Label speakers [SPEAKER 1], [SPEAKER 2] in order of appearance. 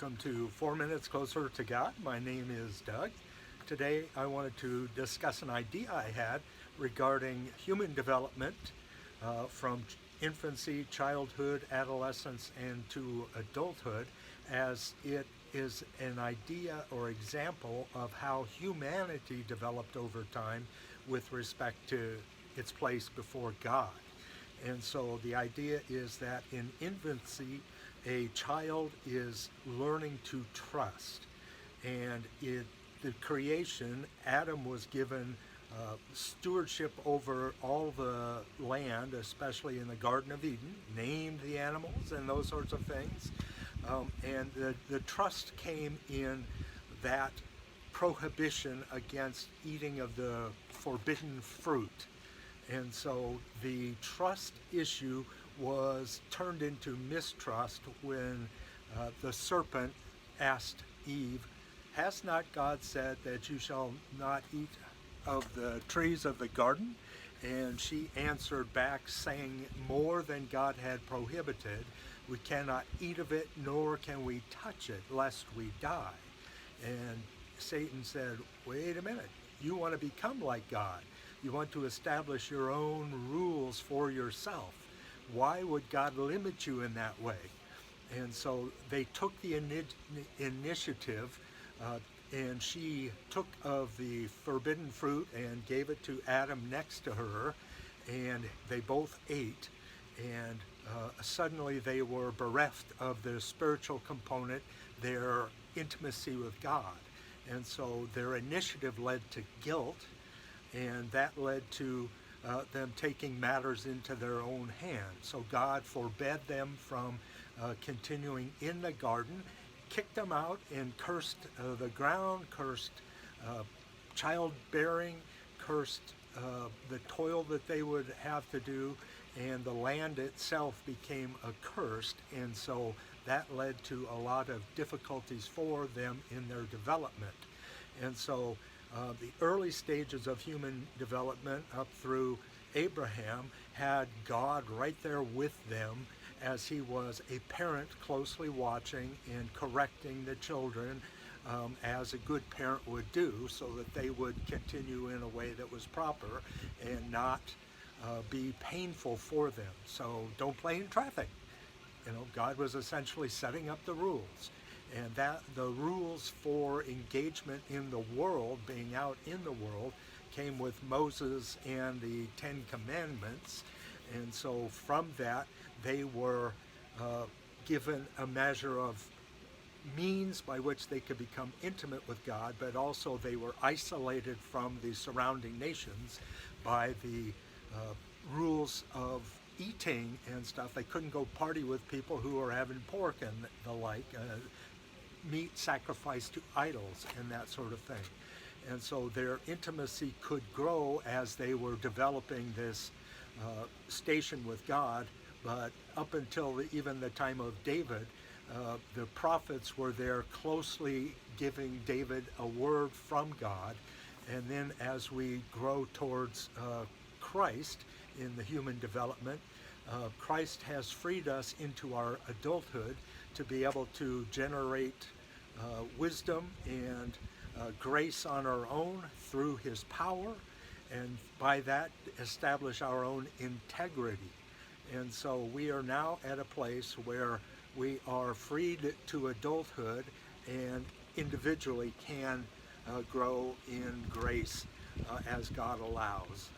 [SPEAKER 1] Welcome to 4 Minutes Closer to God. My name is Doug. Today I wanted to discuss an idea I had regarding human development from infancy, childhood, adolescence, and to adulthood, as it is an idea or example of how humanity developed over time with respect to its place before God. And so the idea is that in infancy, a child is learning to trust. And in the creation, Adam was given stewardship over all the land, especially in the Garden of Eden, named the animals and those sorts of things. And the trust came in that prohibition against eating of the forbidden fruit. And so the trust issue was turned into mistrust when the serpent asked Eve, "Has not God said that you shall not eat of the trees of the garden?" And she answered back saying, "More than God had prohibited, we cannot eat of it, nor can we touch it, lest we die." And Satan said, "Wait a minute, you want to become like God. You want to establish your own rules for yourself. Why would God limit you in that way?" And so they took the initiative, and she took of the forbidden fruit and gave it to Adam next to her, and they both ate, and suddenly they were bereft of their spiritual component, their intimacy with God. And so their initiative led to guilt, and that led to them taking matters into their own hands. So God forbade them from continuing in the garden, kicked them out, and cursed the ground, cursed childbearing, cursed the toil that they would have to do, and the land itself became accursed. And so that led to a lot of difficulties for them in their development. And so the early stages of human development up through Abraham had God right there with them as he was a parent closely watching and correcting the children as a good parent would do, so that they would continue in a way that was proper and not be painful for them. So don't play in traffic. God was essentially setting up the rules. And that the rules for engagement in the world, being out in the world, came with Moses and the Ten Commandments. And so from that, they were given a measure of means by which they could become intimate with God, but also they were isolated from the surrounding nations by the rules of eating and stuff. They couldn't go party with people who were having pork and the like, meat sacrificed to idols and that sort of thing. And so their intimacy could grow as they were developing this station with God. But up until even the time of David, the prophets were there closely giving David a word from God. And then as we grow towards Christ in the human development, Christ has freed us into our adulthood to be able to generate wisdom and grace on our own through his power, and by that establish our own integrity. And so we are now at a place where we are freed to adulthood and individually can grow in grace as God allows.